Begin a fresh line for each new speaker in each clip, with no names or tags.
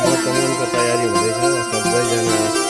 वर्तमानको तयारी हुँदैछ सबैजना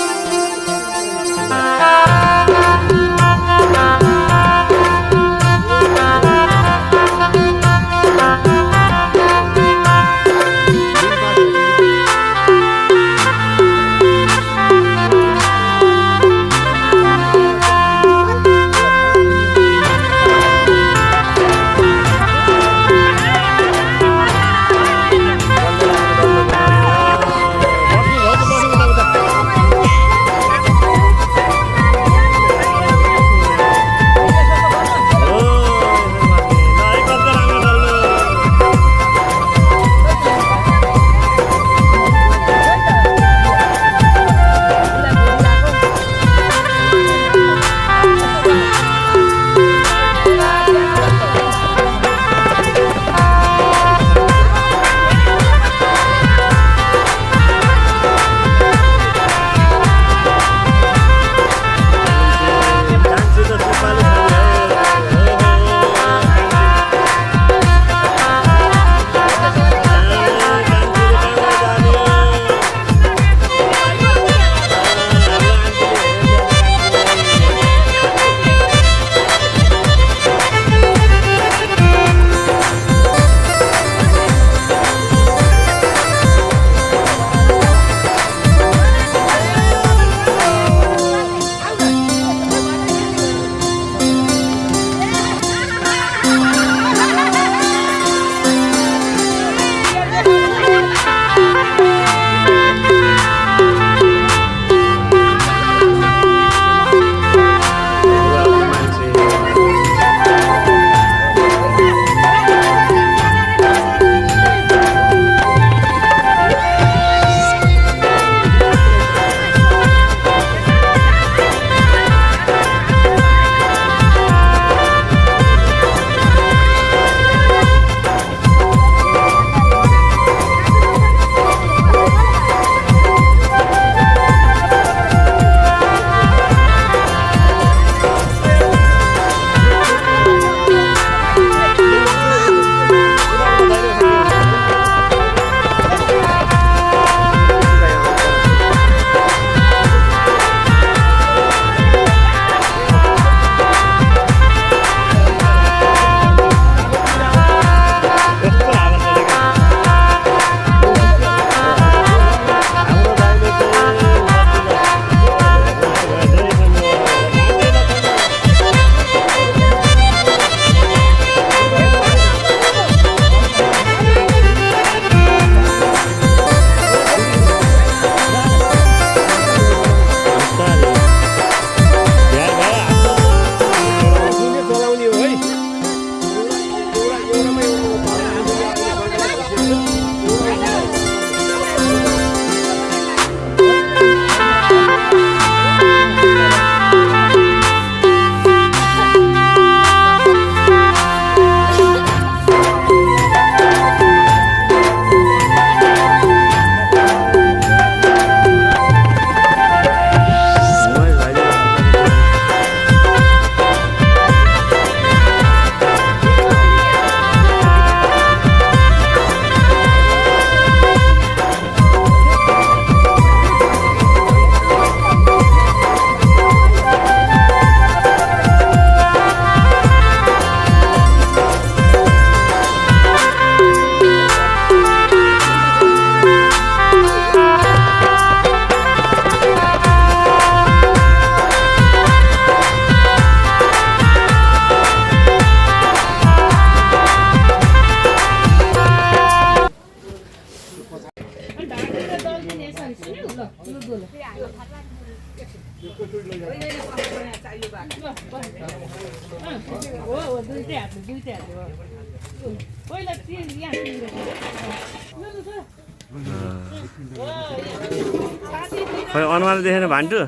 खोइ अनुहार देखेन भान्टु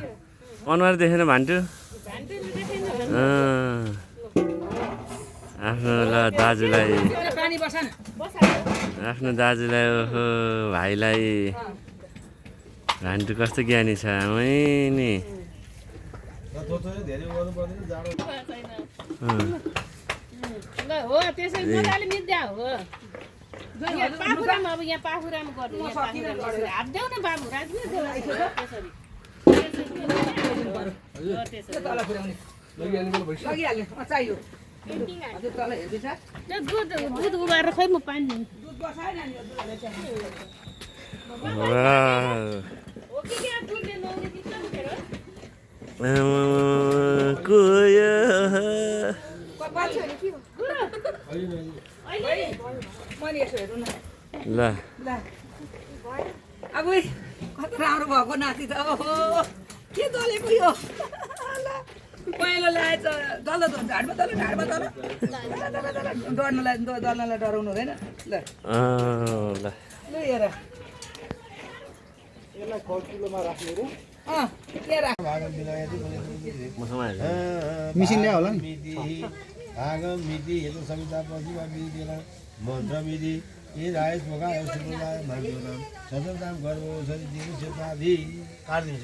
अनुहार देखेन भान्टु आफ्नो दाजुलाई ओहो भाइलाई भान्टु कस्तो ज्ञानी छ नि
हो त्यसै मजाले मिद्या हो पाखुरामा अब यहाँ पाखुरामा गर्नु हात देऊ न बाबु राख्नु
चाहियो
दुध उमारेर खै म पानी
ल
अब कति राम्रो भएको नाति त ओहो के दलेको यो पहिलो लगाएछ दल ढाडमा दल डर्नलाई दल्नलाई डराउनु हुँदैन ल
ल
ल हेर यसलाई खर्चुलोमा राख्ने रे
मिसिन ल्यायो होला नि आगम मिति हेतु सविता प्रतिभा विधि मन्त्र विधि ये रायस भोगा सुपुलाय मार्गो नाम सदरदाम गर्व सरी दिनु सेताधि काट्दिन्छ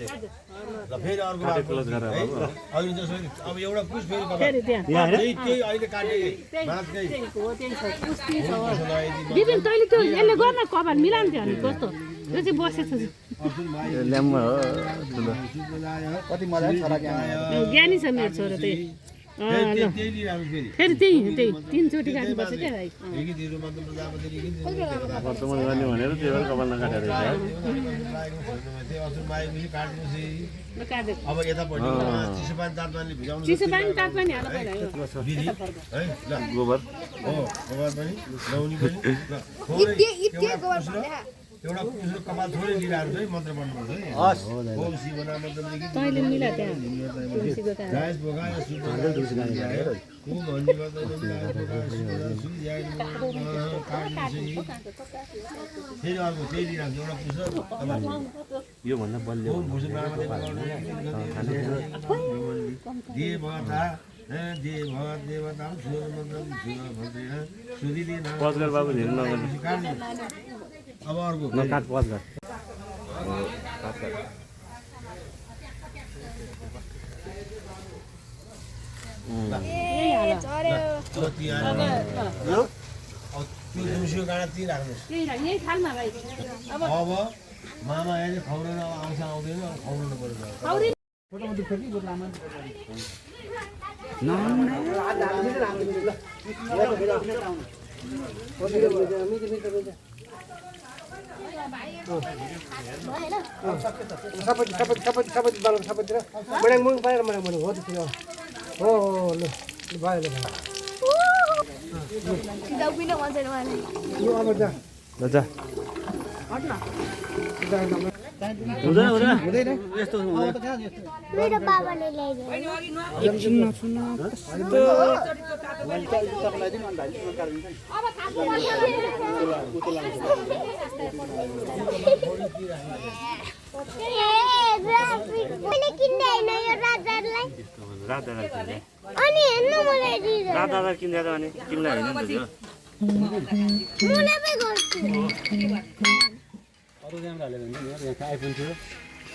र फेरि अर्को बात है अहिले जसो अब एउटा पुस फेरि त्यही अहिले काटे माछकै
दिदी तैँले त्यो यसले गर्न कपाल मिलाउँथ्यो नि कस्तो त्यो चाहिँ बसेछ
ल्याम्बा हो ठुलो
कति मजा छोरा
ज्ञानी छ मेरो छोरा त्यही फेरि त्यही तिनचोटि काट्नुपर्छ क्या भाइ
वर्तमान गर्ने भनेर त्यो भएर कपाल नकाटेर
अब यतापट्टि चिसो पानी तातपानीले भिजाउनु
चिसो पानी तातपानी हाल्नु पर्यो
विधि है ल
गोबर
हो गोबर पनि लौनी पनि एउटा पुस्रो कपाल थोरै लिएर है मन्त्र पढ्नुपर्छ है हस् ओम शिव नाम मन्त्र लेखि
तैँले मिला त्यहाँ तुलसीको त्यहाँ
राज भोगाय सुन्दर दुर्गा गाय को भन्ने गर्दैन राज भोगाय सुन्दर सुयाइ फेरि अर्को त्यही लिएर एउटा पुस्रो कपाल
यो भन्दा बलियो
ओम भुजु ब्राह्मण देवता देवता सुर मन्त्र सुर भन्दैन सुदिले नाम
पजगर बाबु हेर्नु नगर्नु
अब अर्को
नकाट पजगर
यही थालमा भाइ
अब मामा अहिले खुवाउन आउँछ आउँदैन खुवाउनु पर्छ
मेरो बाबाले
राधा किन्दा भने किन्दा होइन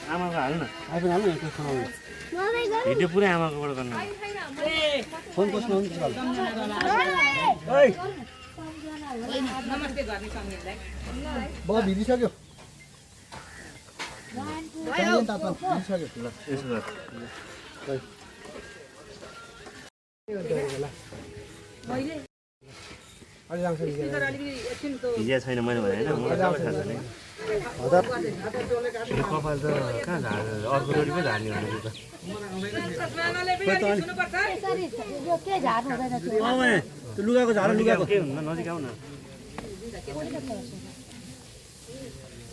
आमाको हाल्नु न भिडियो पुरै आमाकोबाट गर्नु फोन कसमा हुन्छ
नमस्ते गर्ने सँगैलाई
भयो भिडिसक्यो
भिजिया छैन मैले भने होइन कपाल त कहाँ झार्ने अर्को रोटी पो झार्ने भनेको त लुगाको झार लुगाको के हुन्न नजिक आऊ न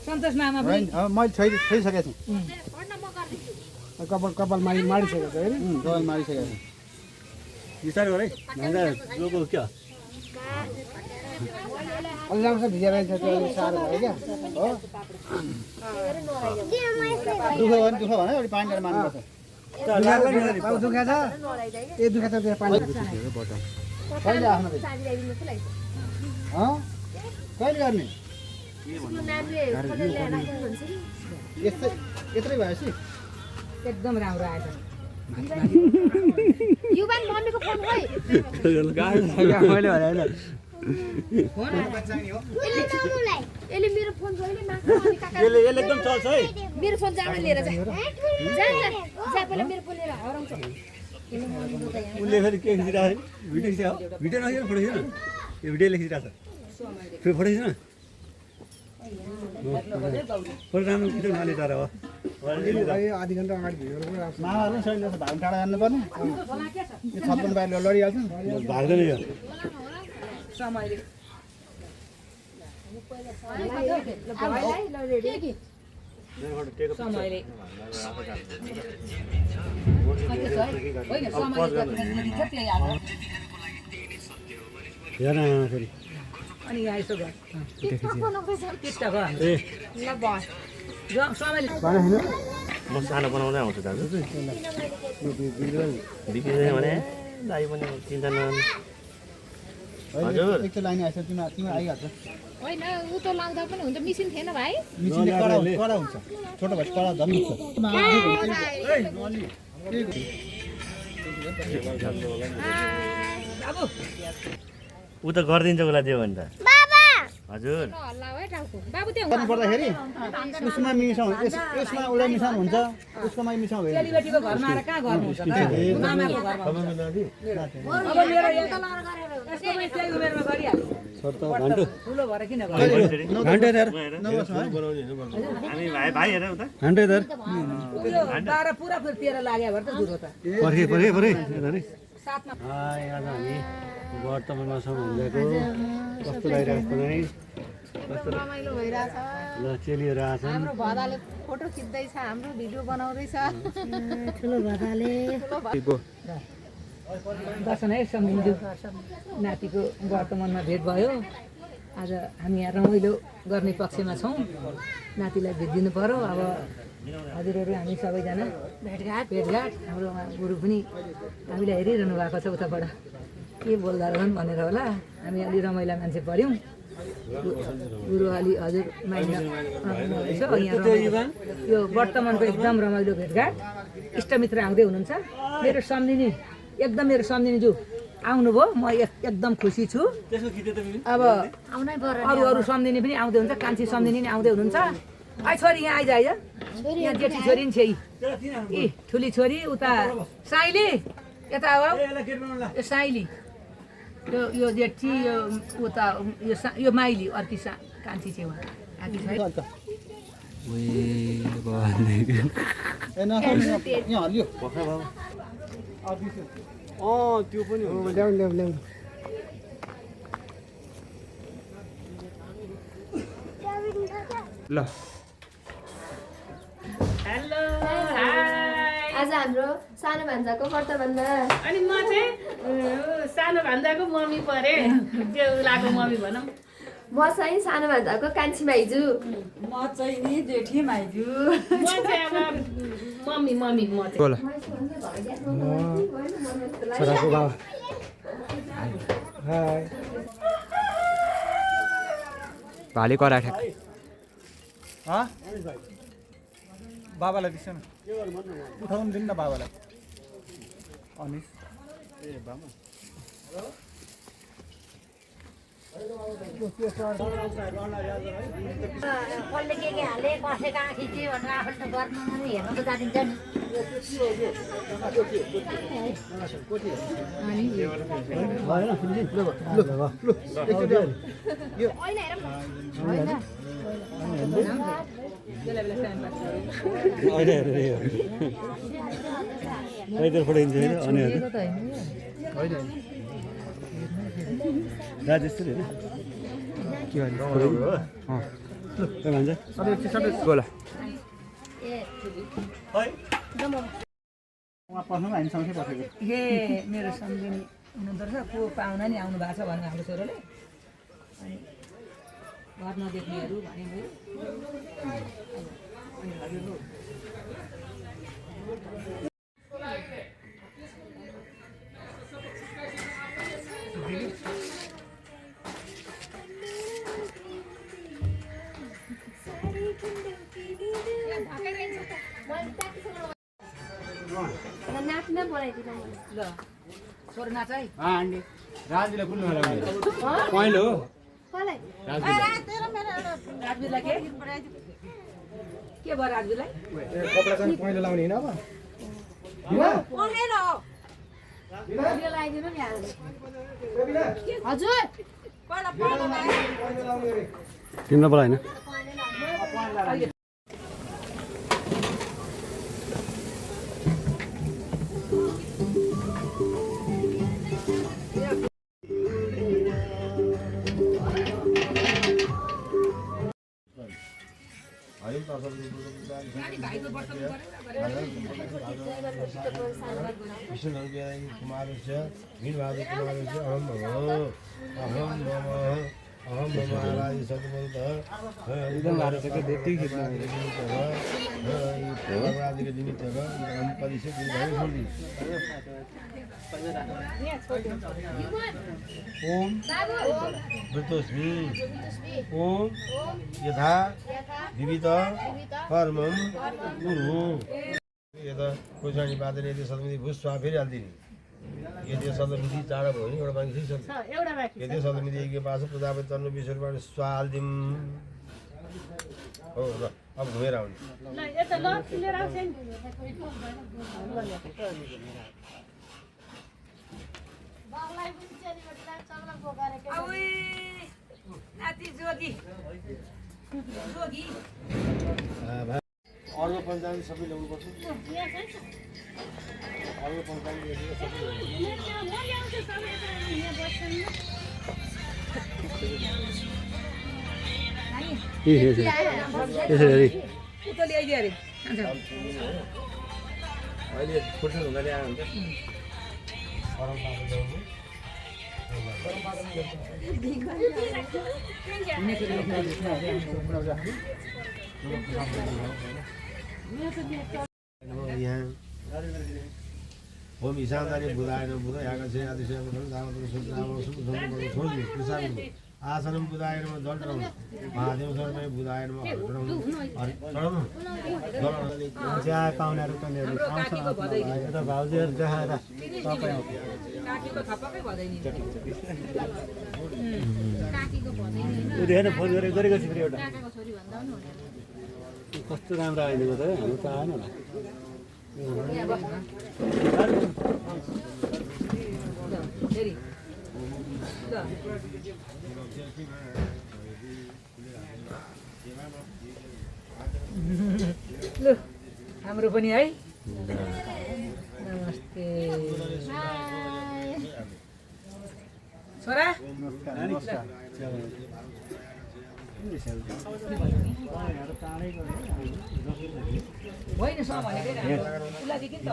सन्तोष मामा
मैले छोइसकेको छु कपाल मारिसकेको छु होइन कपाल मारिसकेको छु
बिस्तारै गर है लोको क्या
अलि राम्रोसँग भिजेर साह्रो भयो क्या हो दुःख भने अलिक पानी गरेर मार्नुपर्छ दुखा छ ए दुखा छ पानी कहिले आफ्नो कहिले गर्ने यत्रै भएपछि
एकदम राम्रो आएछ
युवान मम्मीको फोन खै
मैले भने होइन
यसले मेरो फोन जहिले माग्छ अनि काका
यसले एकदम चल्छ है
मेरो फोन जाँदै लिएर जा जा पहिला मेरो फोन लिएर हराउँछ
उसले फेरि के खिचिरहेको भिडियो खिच्यो भिडियो नखिच्नु फोटो खिच्नु यो भिडियो लेखिरहेको छ फेरि फोटो खिच्नु फोटो राम्रो खिच्नु नले तर हो
आधी घन्टा अगाडि भिडियोहरू पनि आउँछ मामाहरू पनि सहिले भाग टाढा जानुपर्ने यो 56 बाहिर लडिहाल्छ नि
भाग्दैन यो
समयले समयले होइन
हेर फेरि
अनि यहाँ यसो गर टिकटक हो
ए
समयले
म सानो बनाउँदै आउँछु दाजु बिग्रिँदैन भने दाइ पनि चिन्ता नगर्नु हजुर
एक लाइन आएछ तिम्रो आइहाल्छ
होइन उ त लाउँदा पनि हुन्छ मिसिन थिएन भाइ
मिसिनले कडा हुन्छ छोटो भए कडा झन् हुन्छ
ऊ त गरिदिन्छ उसलाई दियो भने त हजुर
हल्ला है टाउको बाबु त्यो
गर्नु पर्दाखेरि उसमा मिसाउनु यसमा उसलाई मिसाउनु हुन्छ उसकोमा मिसाउनु हुँदैन
चेलीबेटीको घरमा आएर कहाँ गर्नुहुन्छ त मामाको घरमा अब मेरो यसको पनि त्यही उमेरमा गरिहाल्छु ठुलो भएर किन गर्नु
हामी भाइ हेर उता
बाह्र पुरा फेरि 13 लाग्यो भएर त दुरो त साथमा
आज हामी वर्तमानमा छौँ भनेको कस्तो लागिरहेको नै कस्तो
रमाइलो भइरहेछ
ल चेलीहरू आछन्
हाम्रो भदाले फोटो खिच्दैछ हाम्रो भिडियो बनाउँदैछ
ठुलो भदाले
दर्शन है सम्झिन्छु नातिको वर्तमानमा भेट भयो आज हामी यहाँ रमाइलो गर्ने पक्षमा छौँ नातिलाई भेट दिनु पर्यो अब हजुरहरू हामी सबैजना भेटघाट हाम्रो गुरु पनि हामीलाई हेरिरहनु भएको छ उताबाट के बोल्दा रहन् भनेर होला हामी अलि रमाइला मान्छे पऱ्यौँ गुरु अलि हजुर माइला यो वर्तमानको एकदम रमाइलो भेटघाट इष्टमित्र आउँदै हुनुहुन्छ मेरो सम्झिनीज्यू आउनुभयो म एकदम खुसी छु अब अरू सम्झिनी पनि आउँदै हुन्छ कान्छी सम्झिनी पनि आउँदै हुनुहुन्छ आई छोरी यहाँ आइज यहाँ जेठी छोरी नि छ यी ठुली छोरी उता साइली यता हो यो साइली यो जेठी यो उता यो माइली अर्की कान्छी चाहिँ उहाँ आकी छ
यहाँ हल्यो
त्यो पनि हो
ल्याउनु
ल
हेलो हाय
आज हाम्रो सानो भान्जाको व्रतबन्ध
अनि म चाहिँ सानो भान्जाको मम्मी परे त्यो उलाको मम्मी भनौँ
म चाहिँ सानो भान्जाको कान्छी माइजू
म चाहिँ नि जेठी माइजू
म चाहिँ अब मम्मी म चाहिँ
बोला
छोराको बाबा हाय
भाले करा ठ्याक
बाबालाई दिन्छ न उठाउनु दिनु न बाबालाई अनिस ए बाबा
कसले के हाले कसले कहाँ खिच्यो भनेर आफूले त गर्नु हेर्नु त जानिन्छ नि
बोला
हे मेरो सम्झिनी हुनुहुँदो रहेछ को पाहुना नि आउनु भएको छ भन्नु हाम्रो छोरोले अनि घर नदेख्नेहरू भने
नाच्न बोलाइदिनु
ल छोरो नाच है
आन्टी
राजुलाई कुन पहिलो
कसलाई
राजवीरलाई के भयो राजवीरलाई
कपडा चाहिँ पहिलो लाउने होइन अब
यो लगाइदिनु नि हजुर
तिम्रो बोला होइन
कुमारस्य वीरभाद्र कुमारस्य अहम मम आराध्य सतमन्तः इदं भारतस्य देती के निमित्त हम परिषद ओम वृतोस्मि ओम यथा विविध कर्मं कुरु यता कोइसानी बादन यदि सदमिति भुस्वा फेरि हाल्दिने यदि सदमिति चाँडो भयो नि एउटा बाँकी छ
एउटा बाँकी
यदि सदमिति एक पास प्रजापति तन्नु विश्वबाट स्वाहाल्दिम हो ल अब घुमेर आउने
ल यता ल लिएर आउँछ नि
नाति जोगी जोगी
अर्को पञ्चायत सबै ल्याउनुपर्छ अर्को पञ्चायत
उता ल्याइदियो अरे
अहिले फुट्नु हुँदै आयो भने गरम पानी ल्याउनु यहाँ होम ईशानदारी बुधाएन बुध यागसे आदिशयम दामोदर सुदामो सुदमो छोड्नु कृषाको आसनम बुधाएन जल चढाउनु महादेव सरमै बुधाएन चढाउनु चढाउनु
चिया पाहुनाहरू कन्याहरू यता भाउजूहरू देखाएर तपाईँ
काकीको थप्पकै भदैन
हेर्नु फोन गरेको छु फेरि एउटा कस्तो राम्रो आइदिएको त हाम्रो त आएन होला
फेरि ल हाम्रो पनि है नमस्ते छोरा होइन स भनेकै उसलाई किन त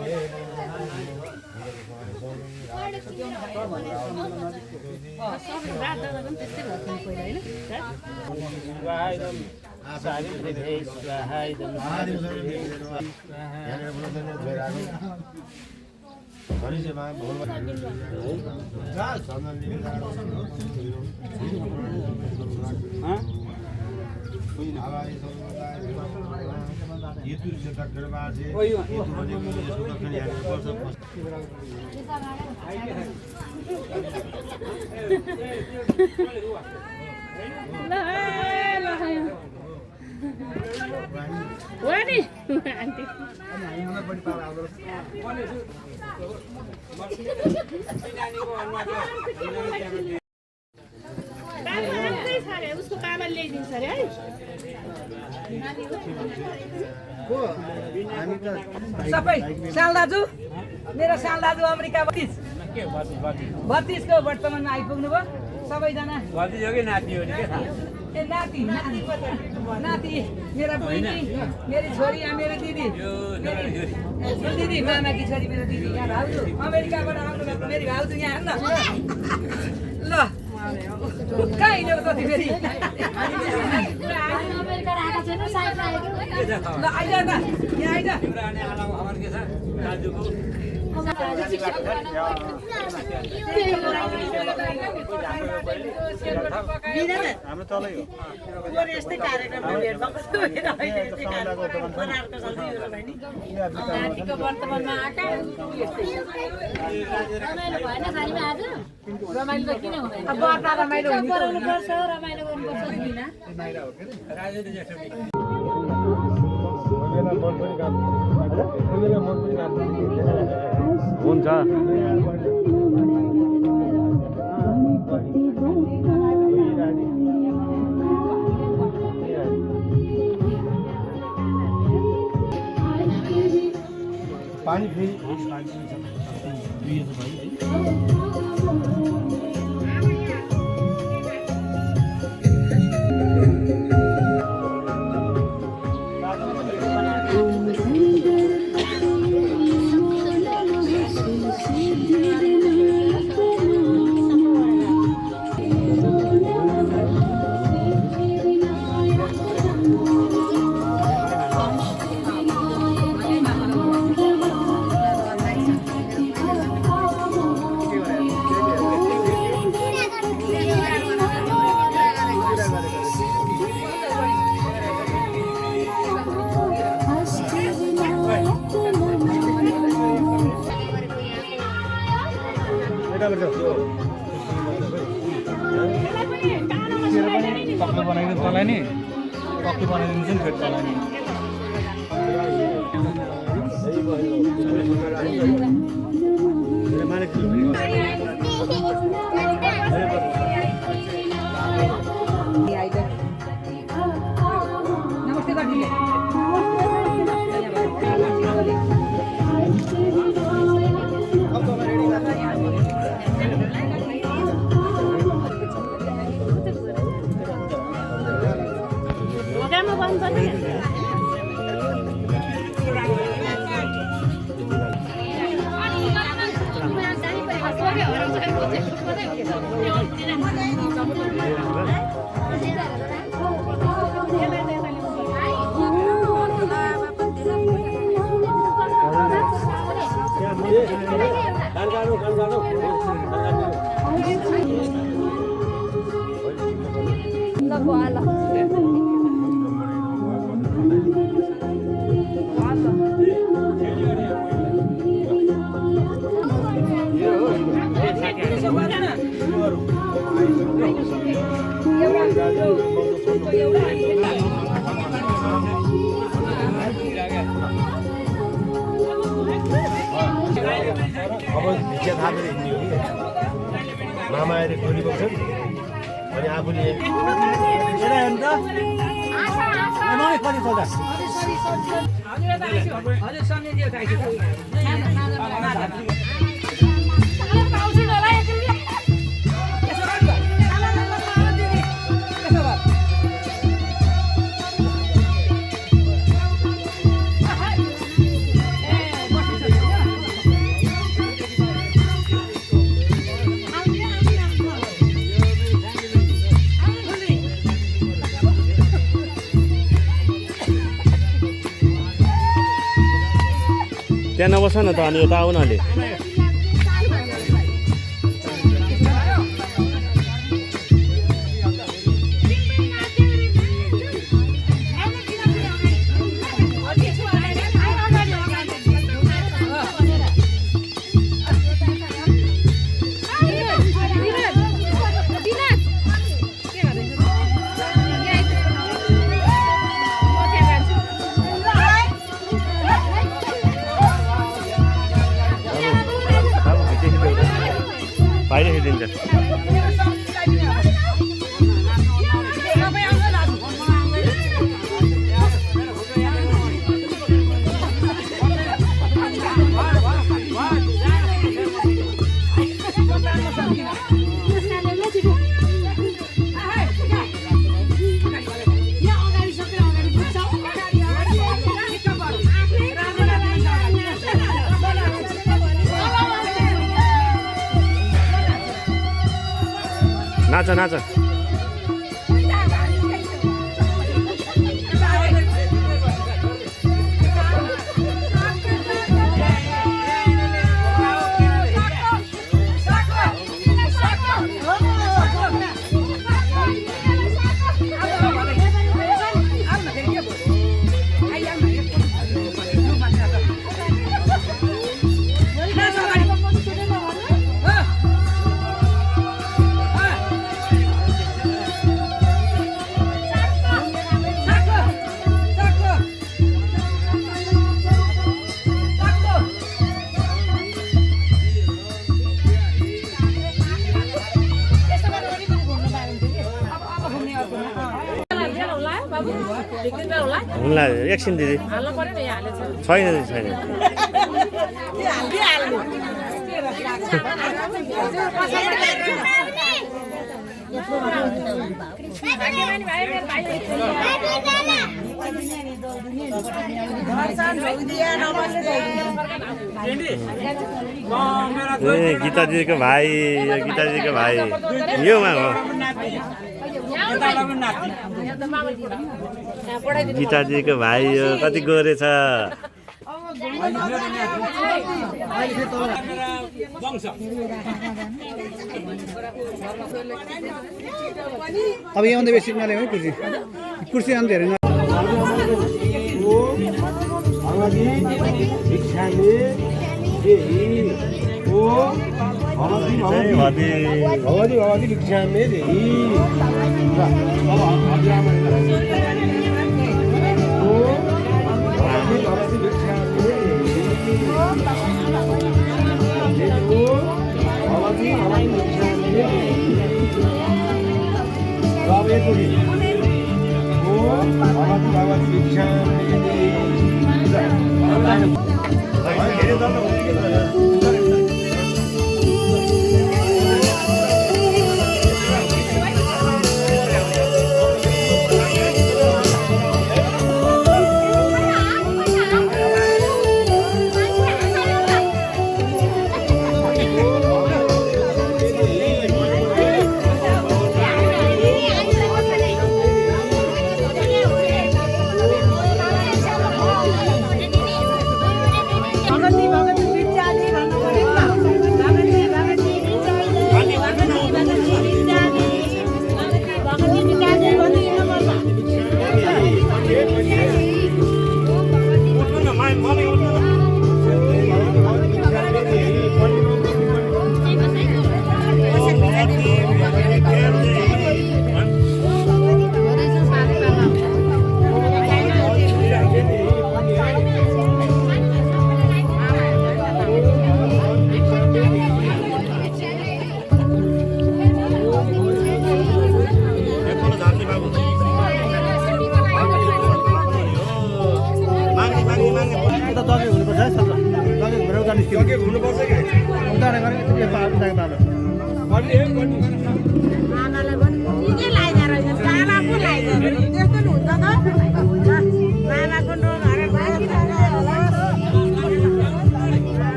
वानी आन्टी उसको बाबा ल्याइदिन्छ अरे है
सबै साल दाजु मेरो साल दाजु अमेरिका 32 को वर्तमानमा आइपुग्नु भयो सबैजना ए नाति नाति मेरा बहिनी मेरी छोरी या मेरो दिदी दिदी मामाकी छोरी मेरो दिदी यहाँ भाउजू अमेरिकाबाट आउनु भएको मेरो भाउजू यहाँ हेर्न ल कहाँ हिँडेको कति फेरि ल आइज त यहाँ आइज
हाम्रो तलै हो
यस्तै कार्यक्रममा भेट भएको वर्तमानमा आएका
भएन खालीमा आज
रमाइलो त किन हुँदैन
बर्ता रमाइलो हुने त
पराउनु पर्छ रमाइलो गर्नुपर्छ बिना
हुन्छ
पानी फेरि
पक्का बनाइदिनु तँलाई नि पक्का बनाइदिन्छ नि फेरि तँलाई नि
नमस्ते गरिदिने
घरमा बन्द पनि
अब भिजा थापेर हिँड्ने हो कि मामा आएर खोली बस्छन् अनि आफूले
हजुर सम्झिदियो
त्यहाँ नबस न त अनि यता आउन अलि बाहिर हिँडिन्छ नाच नाच हुन्ला एकछिन दिदी
हाल्नु पर्यो नि यहाँ हालेछ
छैन दिदी छैन ए गीता दिदीको भाइ गीता दिदीको भाइ योमा हो गीता दिदीको भाइ हो कति गोरे छ
अब यहाँ आउँदै बेसी नल्याउँ है कुर्सी कुर्सी आउँदै हेरेन
भगवती भगवती भिक्षामे देहि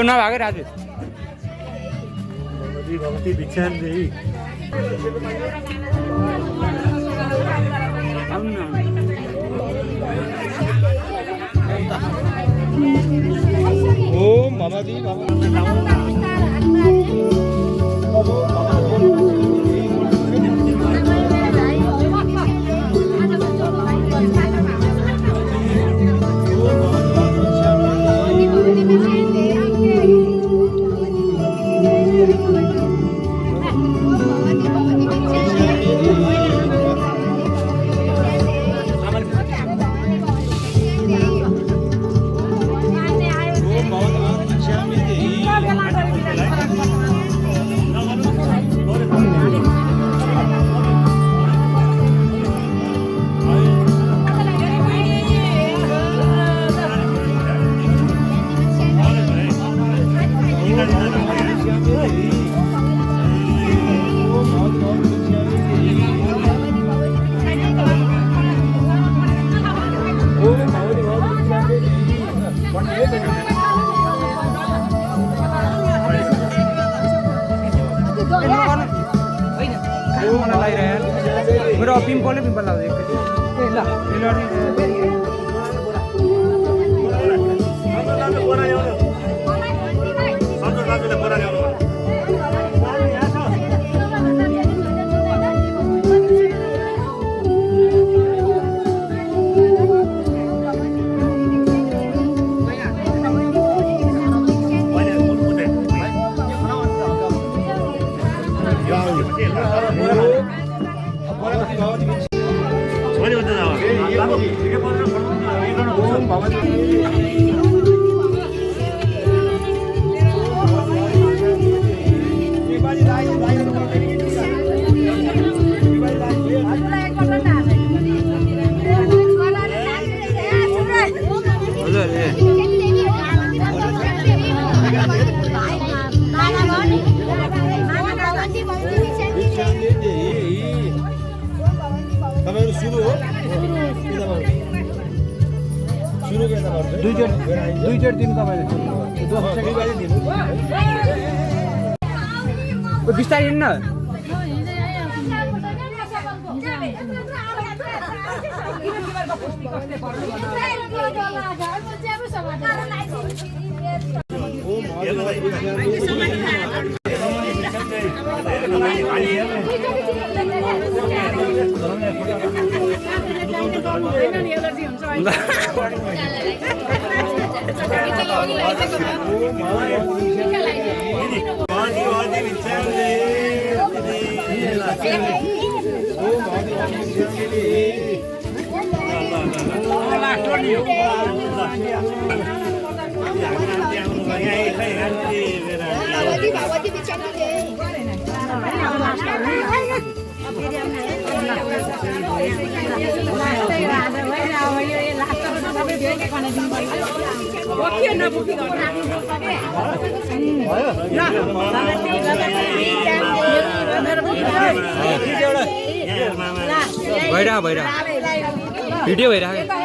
नभएको राजु
भगवती भिक्षा देहि
ओम भगवती
मेरो पिम्पल लाग्यो
छोरी भन्दा
ओम भगवती
हजुर ए
तपाईँहरू सुरु हो सुरु के
दुईचोटि दिनु तपाईँले बिस्तारै हिँड्न
एलर्जी हुन्छ
भइरह भिडियो भइरहेको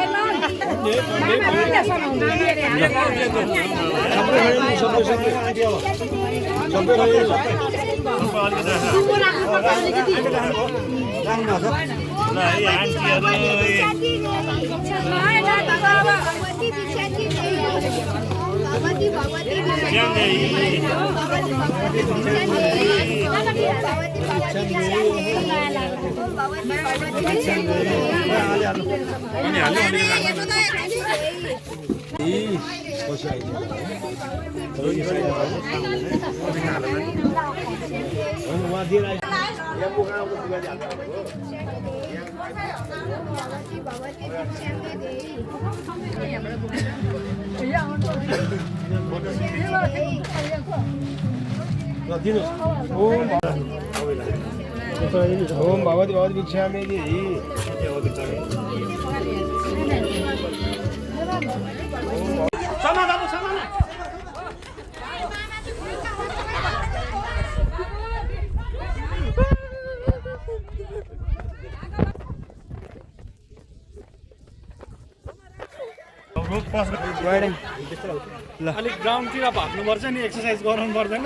ओम भगवती भगवती भिक्षामि देहि
अलिक ग्राउन्डतिर भाग्नुपर्छ नि एक्सर्साइज गराउनु पर्दैन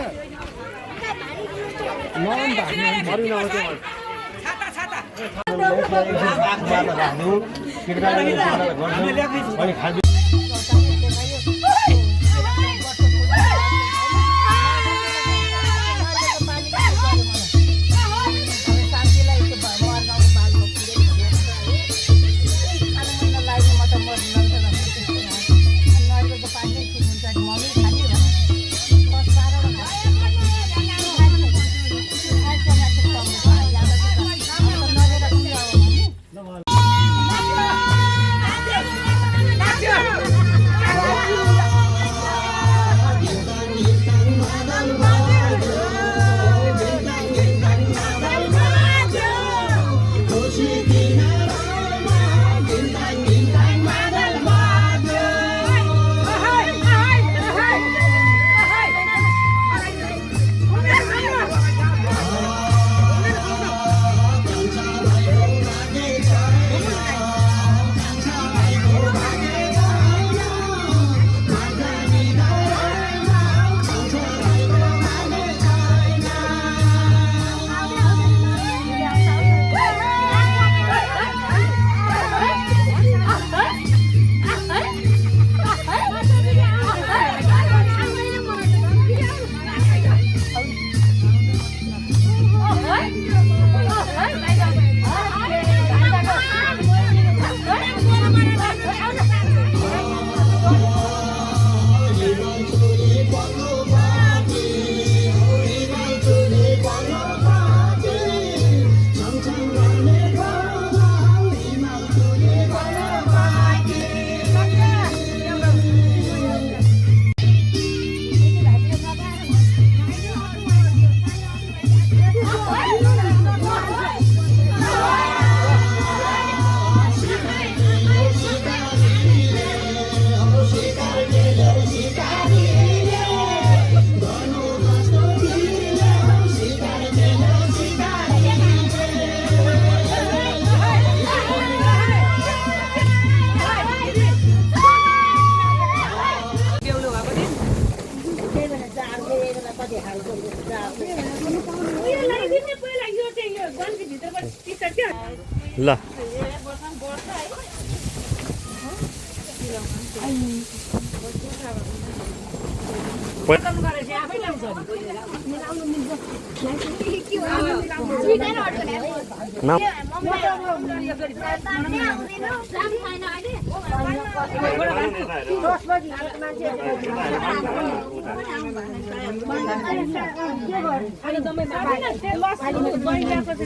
ल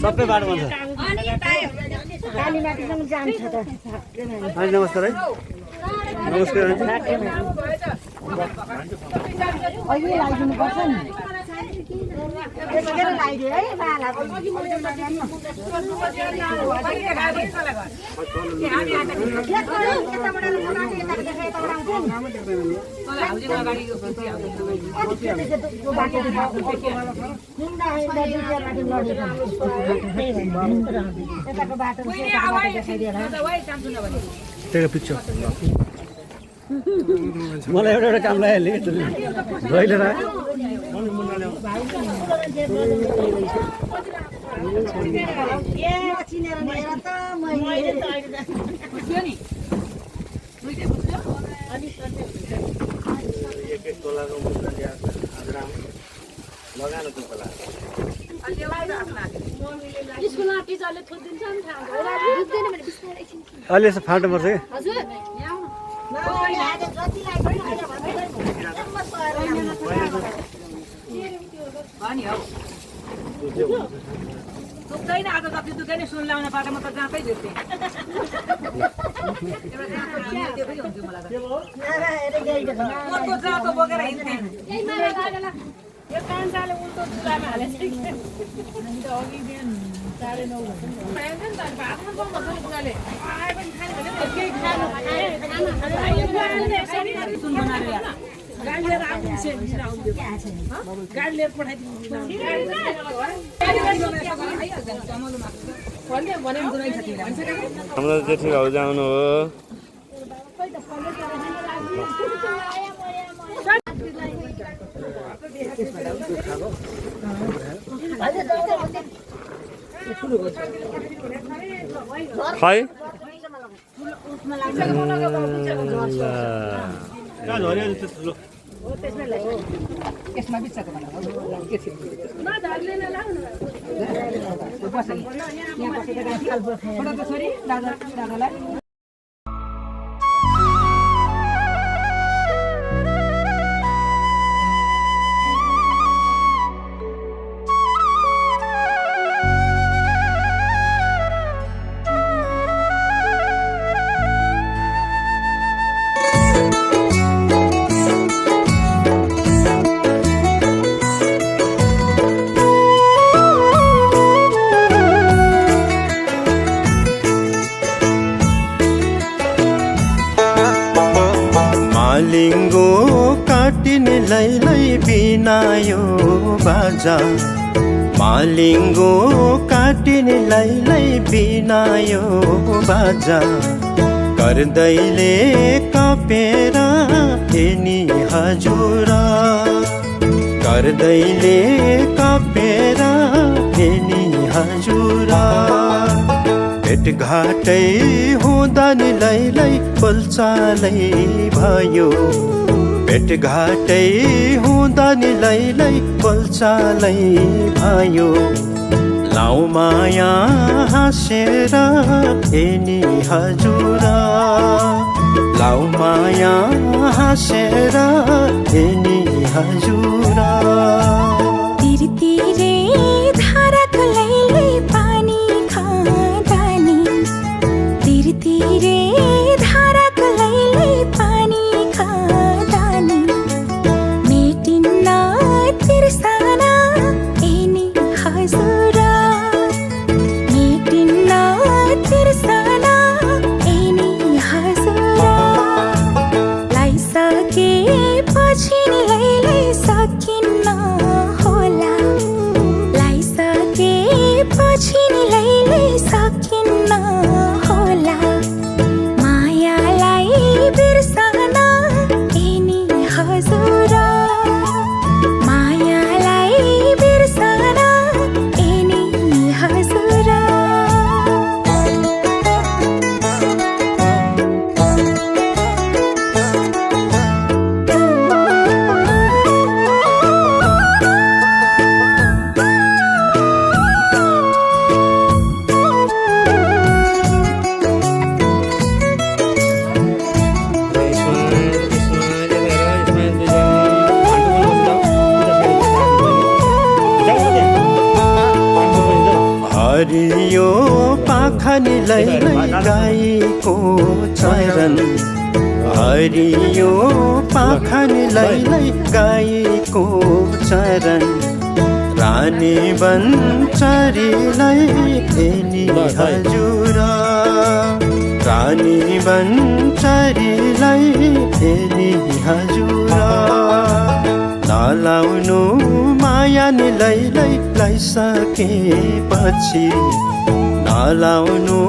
सबै बाटो बन्छ नमस्कार है नमस्कार
अहिले लगाइदिनु पर्छ नि त्यसरी लगाइदियो है बालाको
मलाई एउटा काम लाग्यो रहिलेर अलि यसो फाट्नुपर्छ कि
दुख्दैन आज जति दुख्दैन सुन लाउने बाटोमा त जाँदै दुख्थेँ जाँतो बोकेर हिँड्थेँ
यो कान्छाले उल्टो चुलामा हालेछ कि अघि बिहान 9:30 भातमा बोक्छ नि बुढाले आए पनि खाने भने केही खानु गाडी लिएर आउनु गाडी लिएर पठाइदिनु
हाम्रो जेठी भाउजू आउनु हो खै
यसमा बिचको के थियो दादालाई
लिङ्गो काटिने लैलै बिनायो बाजा मालिङ्गो काटिने लैलै बिनायो बाजा गर्दैले कपेर हेनी हजुर गर्दैले कपेर हेनी हजुर भेटघाटै हुँदा नि लैलै बोलचालै भयो भेटघाटै हुँदा नि लैलै बोलचालै भयो लाउ माया हाँसेर हेनी हजुर लाउ माया हाँसेर हेनी हजुर
तिरतिरे धाराको लैलै पानी खाँदा नि तिरतिरे धाराको लैलै पानी खाँदा नि मेटिन्न तिर्सना हेनी हजुर मेटिन्न तिर्सना हेनी हजुर लाइसकेपछि नि लैलै सकिन्न होला लाइसकेपछि नि लैलै सकिन्न होला
लैलै गाईको चरण हरियो पाखन लैलै गाईको चरण रानी बन्चरीलाई फेरि हजुर रानी बन्चरीलाई फेरि हजुर नलाउनु माया नि लैलै लाइसकेपछि नलाउनु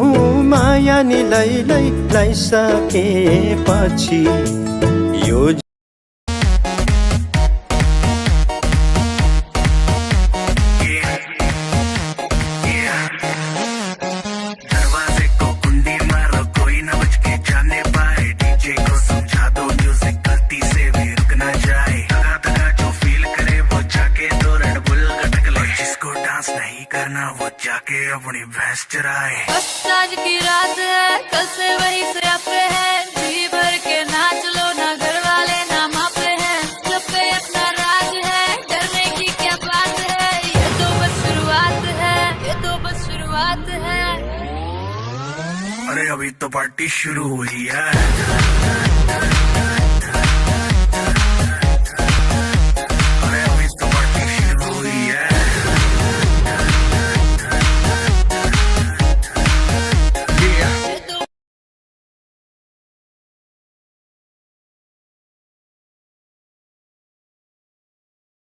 माया नि लैलै लाइसकेपछि यो
अपनी भैंस चराए। बस आज की रात है, कल से वही से अपने है, जी भर के नाच लो, ना घर वाले ना मापे हैं, सब पे अपना राज है, डरने की क्या बात है, ये तो बस शुरुआत है, ये तो बस शुरुआत है। अरे अभी तो पार्टी शुरू हुई है।